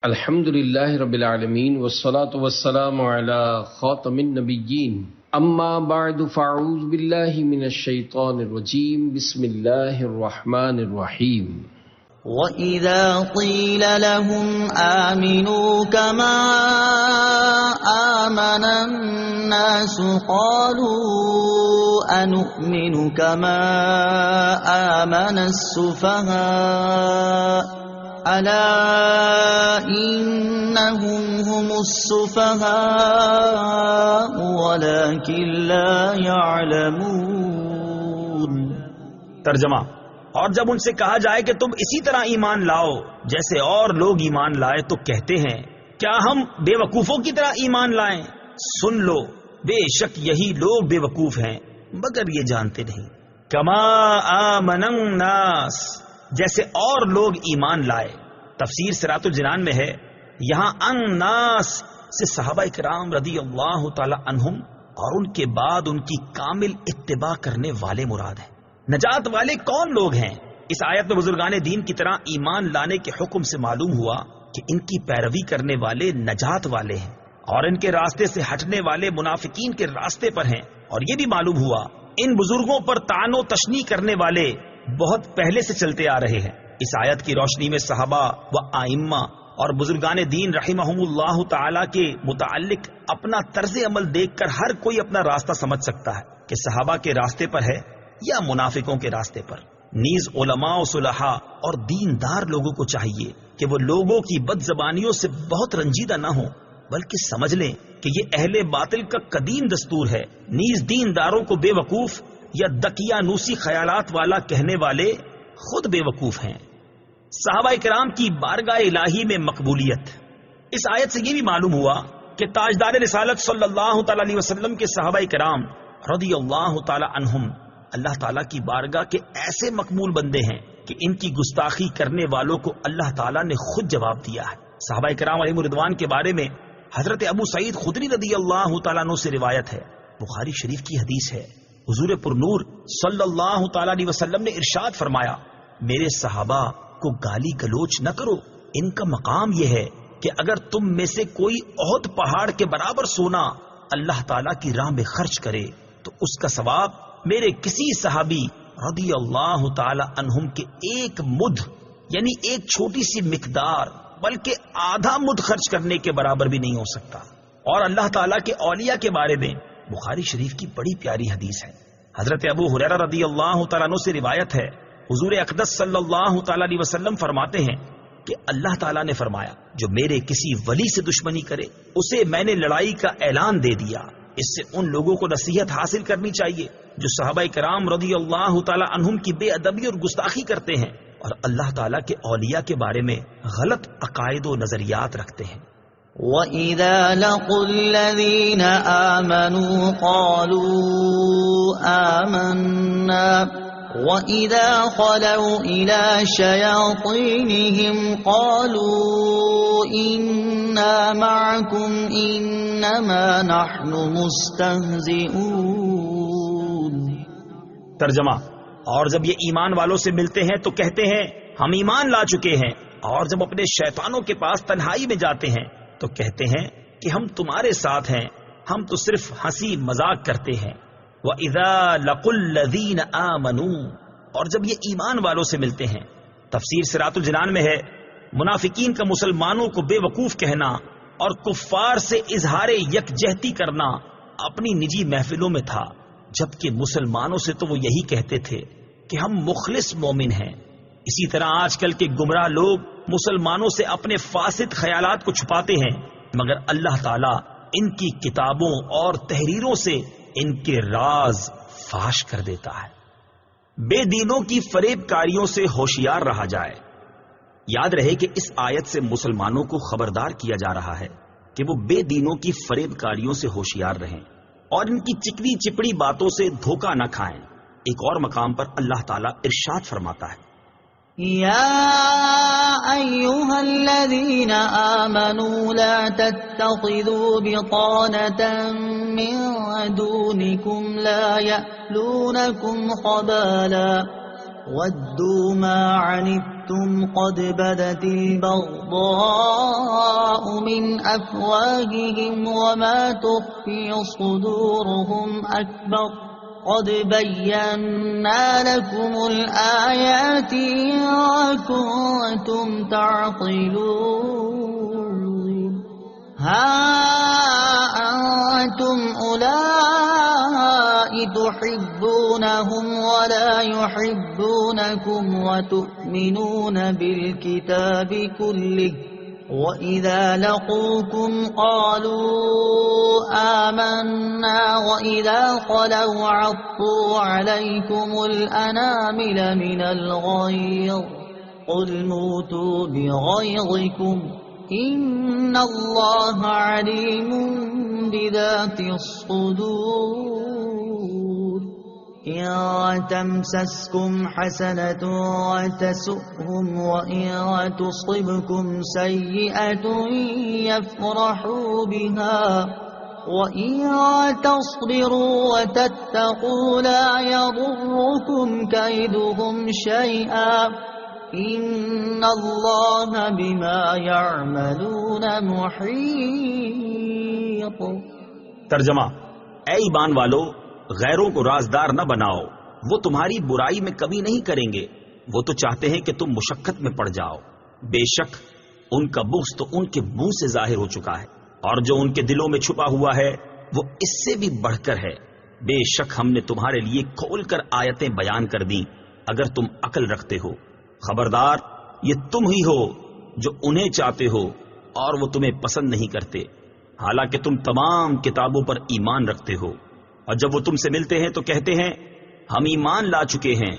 الحمد للہ رب العالمین والصلاة والسلام علی خاتم النبیین اما بعد فاعوذ باللہ من الشیطان الرجیم بسم اللہ الرحمن الرحیم وَإِذَا قِيلَ لَهُمْ آمِنُوا كَمَا آمَنَ النَّاسُ قَالُوا أَنُؤْمِنُ كَمَا آمَنَ السُّفَهَاءُ أَلَا إِنَّهُمْ هُمُ السُّفَهَاءُ وَلَكِنْ لَا يَعْلَمُونَ۔ ترجمہ: اور جب ان سے کہا جائے کہ تم اسی طرح ایمان لاؤ جیسے اور لوگ ایمان لائے تو کہتے ہیں کیا ہم بے وقوفوں کی طرح ایمان لائیں؟ سن لو، بے شک یہی لوگ بے وقوف ہیں مگر یہ جانتے نہیں۔ کما آمن الناس، جیسے اور لوگ ایمان لائے۔ تفسیر صراط الجنان میں ہے، یہاں الناس سے صحابہ کرام رضی اللہ تعالی عنہم اور ان کے بعد ان کی کامل اتباع کرنے والے مراد ہیں۔ نجات والے کون لوگ ہیں؟ اس آیت میں بزرگان دین کی طرح ایمان لانے کے حکم سے معلوم ہوا کہ ان کی پیروی کرنے والے نجات والے ہیں اور ان کے راستے سے ہٹنے والے منافقین کے راستے پر ہیں، اور یہ بھی معلوم ہوا ان بزرگوں پر طعن و تشنیع کرنے والے بہت پہلے سے چلتے آ رہے ہیں۔ اس آیت کی روشنی میں صحابہ و ائمہ اور بزرگان دین رحمہم اللہ تعالی کے متعلق اپنا طرز عمل دیکھ کر ہر کوئی اپنا راستہ سمجھ سکتا ہے کہ صحابہ کے راستے پر ہے یا منافقوں کے راستے پر۔ نیز علماء و صلحاء اور دیندار لوگوں کو چاہیے کہ وہ لوگوں کی بد زبانیوں سے بہت رنجیدہ نہ ہوں، بلکہ سمجھ لیں کہ یہ اہل باطل کا قدیم دستور ہے۔ نیز دینداروں کو بے وقوف یا دقیانوسی خیالات والا کہنے والے خود بے وقوف ہیں۔ صحابہ کرام کی بارگاہ الہی میں مقبولیت۔ اس آیت سے یہ بھی معلوم ہوا کہ تاجدار رسالت صلی اللہ تعالی علیہ وسلم کے صحابہ کرام رضی اللہ تعالی عنہم اللہ تعالیٰ کی بارگاہ کے ایسے مقبول بندے ہیں کہ ان کی گستاخی کرنے والوں کو اللہ تعالیٰ نے خود جواب دیا ہے۔ صحابہ کرام علیہ رضوان کے بارے میں حضرت ابو سعید خدری رضی اللہ تعالیٰ عنہ سے روایت ہے، بخاری شریف کی حدیث ہے، حضور پرنور صلی اللہ تعالیٰ علیہ وسلم نے ارشاد فرمایا، میرے صحابہ کو گالی گلوچ نہ کرو، ان کا مقام یہ ہے کہ اگر تم میں سے کوئی احد پہاڑ کے برابر سونا اللہ تعالیٰ کی راہ میں خرچ کرے تو اس کا ثواب میرے کسی صحابی رضی اللہ تعالی عنہم کے ایک مدھ یعنی ایک چھوٹی سی مقدار بلکہ آدھا مدھ خرچ کرنے کے برابر بھی نہیں ہو سکتا۔ اور اللہ تعالیٰ کے اولیاء کے بارے میں بخاری شریف کی بڑی پیاری حدیث ہے، حضرت ابو ہریرہ رضی اللہ تعالیٰ عنہ سے روایت ہے، حضور اقدس صلی اللہ تعالی علیہ وسلم فرماتے ہیں کہ اللہ تعالیٰ نے فرمایا جو میرے کسی ولی سے دشمنی کرے اسے میں نے لڑائی کا اعلان دے دیا۔ اس سے ان لوگوں کو نصیحت حاصل کرنی چاہیے جو صحابہ کرام رضی اللہ تعالی عنہم کی بے ادبی اور گستاخی کرتے ہیں اور اللہ تعالیٰ کے اولیاء کے بارے میں غلط عقائد و نظریات رکھتے ہیں۔ وَإِذَا لَقُوا الَّذِينَ آمَنُوا قَالُوا آمَنَّا وَإِذَا خَلَوْا إِلَى شَيَاطِينِهِمْ قَالُوا إِنَّا مَعَكُمْ إِنَّمَا نَحْنُ مُسْتَهْزِئُونَ۔ ترجمہ: اور جب یہ ایمان والوں سے ملتے ہیں تو کہتے ہیں ہم ایمان لا چکے ہیں، اور جب اپنے شیطانوں کے پاس تنہائی میں جاتے ہیں تو کہتے ہیں کہ ہم تمہارے ساتھ ہیں، ہم تو صرف ہنسی مذاق کرتے ہیں۔ وَإِذَا لَقُوا الَّذِينَ آمَنُوا، اور جب یہ ایمان والوں سے ملتے ہیں۔ تفسیر صراط الجنان میں ہے، منافقین کا مسلمانوں کو بے وقوف کہنا اور کفار سے اظہار یکجہتی کرنا اپنی نجی محفلوں میں تھا، جبکہ مسلمانوں سے تو وہ یہی کہتے تھے کہ ہم مخلص مومن ہیں۔ اسی طرح آج کل کے گمراہ لوگ مسلمانوں سے اپنے فاسد خیالات کو چھپاتے ہیں، مگر اللہ تعالیٰ ان کی کتابوں اور تحریروں سے ان کے راز فاش کر دیتا ہے۔ بے دینوں کی فریب کاریوں سے ہوشیار رہا جائے۔ یاد رہے کہ اس آیت سے مسلمانوں کو خبردار کیا جا رہا ہے کہ وہ بے دینوں کی فریب کاریوں سے ہوشیار رہیں اور ان کی چکنی چپڑی باتوں سے دھوکہ نہ کھائیں۔ ایک اور مقام پر اللہ تعالیٰ ارشاد فرماتا ہے، یا ایہا الذین آمنوا لا تتخذوا بطانة من دونکم لا یألونکم خبالا ودوا ما عنتم قد بدت البغضاء من أفواههم وما تخفي صدورهم أكبر قد بينا لكم الآيات إن كنتم تعقلون ها أنتم أولئك تحبونهم ولا يحبونكم وتؤمنون بالكتاب كله وإذا لقوكم قالوا آمنا وإذا خلوا عضوا عليكم الأنامل من الغيظ قل موتوا بغيظكم إن الله عليم بذات الصدور إن تمسسكم حسنة وتسؤهم وإن تصبكم سيئة يفرحوا بها وإن تصبروا وتتقوا لا يضركم كيدهم شيئا إن الله بما يعملون محيط. ترجمہ: اے ایمان والو، غیروں کو رازدار نہ بناؤ، وہ تمہاری برائی میں کمی نہیں کریں گے، وہ تو چاہتے ہیں کہ تم مشقت میں پڑ جاؤ. بے شک ان کا بغض تو ان کے منہ سے ظاہر ہو چکا ہے، اور جو ان کے دلوں میں چھپا ہوا ہے وہ اس سے بھی بڑھ کر ہے. بے شک ہم نے تمہارے لیے کھول کر آیتیں بیان کر دیں اگر تم عقل رکھتے ہو. خبردار، یہ تم ہی ہو جو انہیں چاہتے ہو اور وہ تمہیں پسند نہیں کرتے، حالانکہ تم تمام کتابوں پر ایمان رکھتے ہو. اور جب وہ تم سے ملتے ہیں تو کہتے ہیں ہم ایمان لا چکے ہیں،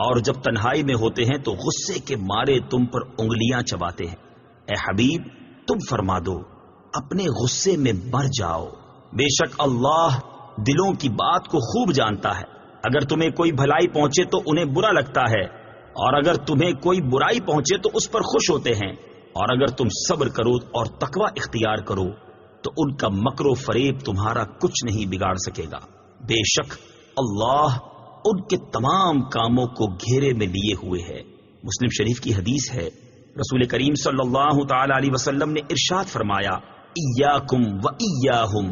اور جب تنہائی میں ہوتے ہیں تو غصے کے مارے تم پر انگلیاں چباتے ہیں. اے حبیب، تم فرما دو اپنے غصے میں مر جاؤ، بے شک اللہ دلوں کی بات کو خوب جانتا ہے. اگر تمہیں کوئی بھلائی پہنچے تو انہیں برا لگتا ہے، اور اگر تمہیں کوئی برائی پہنچے تو اس پر خوش ہوتے ہیں. اور اگر تم صبر کرو اور تقوی اختیار کرو تو ان کا مکر و فریب تمہارا کچھ نہیں بگاڑ سکے گا. بے شک اللہ ان کے تمام کاموں کو گھیرے میں لیے ہوئے ہے. مسلم شریف کی حدیث ہے، رسول کریم صلی اللہ تعالی علیہ وسلم نے ارشاد فرمایا، ایاکم و ایاہم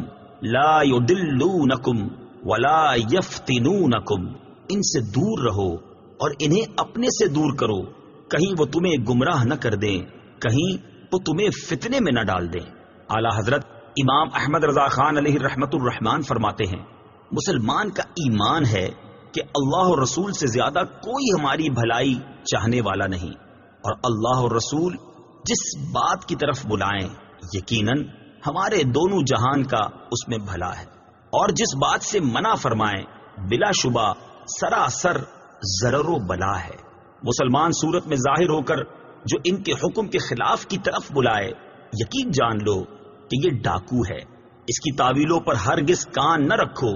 لا یضلونکم ولا یفتنونکم. ان سے دور رہو اور انہیں اپنے سے دور کرو، کہیں وہ تمہیں گمراہ نہ کر دیں، کہیں وہ تمہیں فتنے میں نہ ڈال دیں. اعلی حضرت امام احمد رضا خان علیہ رحمت الرحمان فرماتے ہیں، مسلمان کا ایمان ہے کہ اللہ اور رسول سے زیادہ کوئی ہماری بھلائی چاہنے والا نہیں، اور اللہ اور رسول جس بات کی طرف بلائیں یقیناً ہمارے دونوں جہان کا اس میں بھلا ہے، اور جس بات سے منع فرمائیں بلا شبہ سراسر ضرر و بلا ہے. مسلمان صورت میں ظاہر ہو کر جو ان کے حکم کے خلاف کی طرف بلائے، یقین جان لو کہ یہ ڈاکو ہے. اس کی تعویلوں پر ہرگز کان نہ رکھو.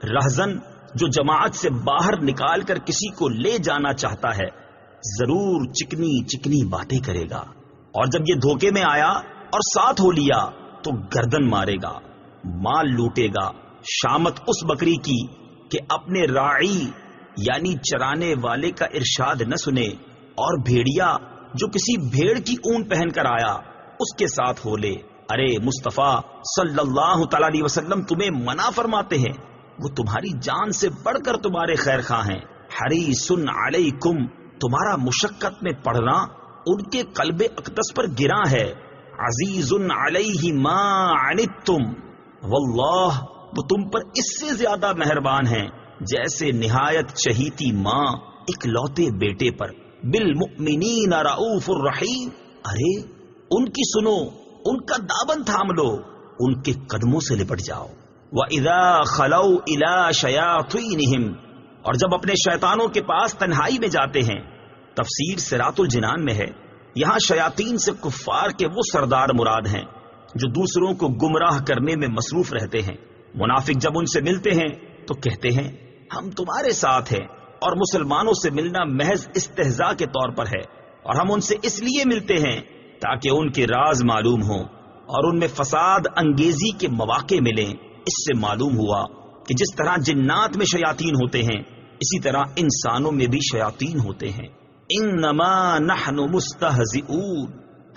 رہزن جو جماعت سے باہر نکال کر کسی کو لے جانا چاہتا ہے ضرور چکنی چکنی باتیں کرے گا، اور جب یہ دھوکے میں آیا اور ساتھ ہو لیا تو گردن مارے گا، مال لوٹے گا. شامت اس بکری کی کہ اپنے راعی یعنی چرانے والے کا ارشاد نہ سنے، اور بھیڑیا جو کسی بھیڑ کی اون پہن کر آیا اس کے ساتھ ہو لے. ارے مصطفیٰ صلی اللہ تعالی علیہ وسلم تمہیں منع فرماتے ہیں، وہ تمہاری جان سے بڑھ کر تمہارے خیر خواہ ہیں. حریص علیکم، تمہارا مشقت میں پڑھنا ان کے قلب اقدس پر گراں ہے. عزیز علیہ ما عنتم، واللہ وہ تم پر اس سے زیادہ مہربان ہیں جیسے نہایت چہیتی ماں اکلوتے بیٹے پر. بالمؤمنین رؤوف الرحیم، ارے ان کی سنو، ان کا دامن تھام لو، ان کے قدموں سے لپٹ جاؤ. وَإِذَا خَلَوْا إِلَىٰ شَيَاطِينِهِمْ، اور جب اپنے شیطانوں کے پاس تنہائی میں جاتے ہیں. تفسیر صراط الجنان میں ہے، یہاں شیاطین سے کفار کے وہ سردار مراد ہیں جو دوسروں کو گمراہ کرنے میں مصروف رہتے ہیں. منافق جب ان سے ملتے ہیں تو کہتے ہیں ہم تمہارے ساتھ ہیں، اور مسلمانوں سے ملنا محض استہزاء کے طور پر ہے، اور ہم ان سے اس لیے ملتے ہیں تاکہ ان کے راز معلوم ہوں اور ان میں فساد انگیزی کے مواقع ملیں. اس سے معلوم ہوا کہ جس طرح جنات میں شیاطین ہوتے ہیں اسی طرح انسانوں میں بھی شیاطین ہوتے ہیں. انما نحن مستہزئون،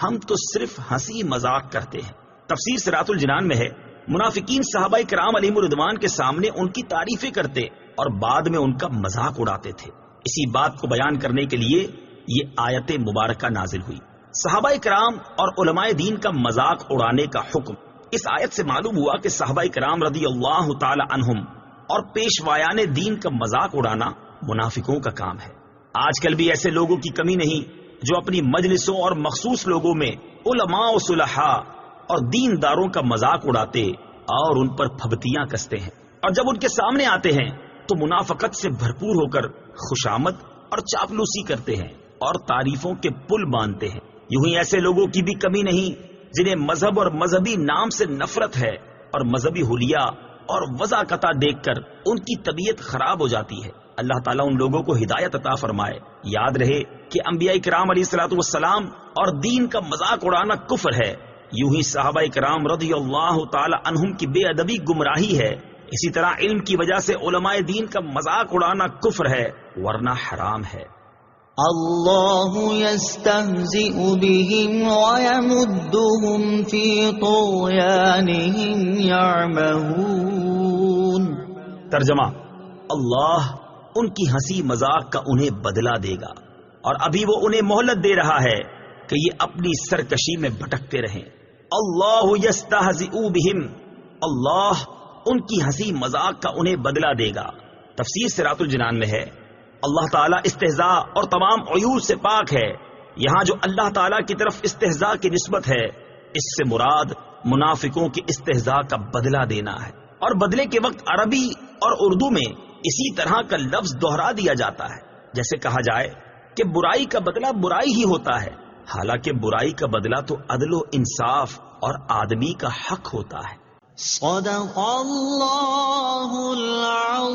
ہم تو صرف ہنسی مذاق کرتے ہیں. تفسیر صراط الجنان میں ہے منافقین صحابہ کرام علیہم الرضوان کے سامنے ان کی تعریفیں کرتے اور بعد میں ان کا مذاق اڑاتے تھے. اسی بات کو بیان کرنے کے لیے یہ آیت مبارکہ نازل ہوئی. صحابہ کرام اور علماء دین کا مذاق اڑانے کا حکم اس آیت سے معلوم ہوا کہ صحابہ کرام رضی اللہ تعالی عنہم اور پیشوایان دین کا مذاق اڑانا منافقوں کا کام ہے. آج کل بھی ایسے لوگوں کی کمی نہیں جو اپنی مجلسوں اور مخصوص لوگوں میں علماء و صلحاء اور دینداروں کا مذاق اڑاتے اور ان پر پھبتیاں کستے ہیں، اور جب ان کے سامنے آتے ہیں تو منافقت سے بھرپور ہو کر خوشامد اور چاپلوسی کرتے ہیں اور تعریفوں کے پل باندھتے ہیں. یوں ہی ایسے لوگوں کی بھی کمی نہیں جنہیں مذہب اور مذہبی نام سے نفرت ہے اور مذہبی حلیہ اور وضاقتہ دیکھ کر ان کی طبیعت خراب ہو جاتی ہے. اللہ تعالیٰ ان لوگوں کو ہدایت عطا فرمائے. یاد رہے کہ انبیاء کرام علیہ الصلوۃ والسلام اور دین کا مذاق اڑانا کفر ہے. یوں ہی صحابہ کرام رضی اللہ تعالی عنہم کی بے ادبی گمراہی ہے. اسی طرح علم کی وجہ سے علماء دین کا مذاق اڑانا کفر ہے ورنہ حرام ہے. اللہ یستہزئ بہم ویمدہم فی طغیانہم یعمہون. ترجمہ: اللہ ان کی ہنسی مذاق کا انہیں بدلہ دے گا اور ابھی وہ انہیں مہلت دے رہا ہے کہ یہ اپنی سرکشی میں بھٹکتے رہیں. اللہ یستہزئ بہم، اللہ ان کی ہنسی مذاق کا انہیں بدلہ دے گا. تفسیر صراط الجنان میں ہے اللہ تعالیٰ استہزاء اور تمام عیوب سے پاک ہے. یہاں جو اللہ تعالیٰ کی طرف استہزاء کی نسبت ہے اس سے مراد منافقوں کی استہزاء کا بدلہ دینا ہے، اور بدلے کے وقت عربی اور اردو میں اسی طرح کا لفظ دوہرا دیا جاتا ہے جیسے کہا جائے کہ برائی کا بدلہ برائی ہی ہوتا ہے، حالانکہ برائی کا بدلہ تو عدل و انصاف اور آدمی کا حق ہوتا ہے. صدق اللہ العظیم.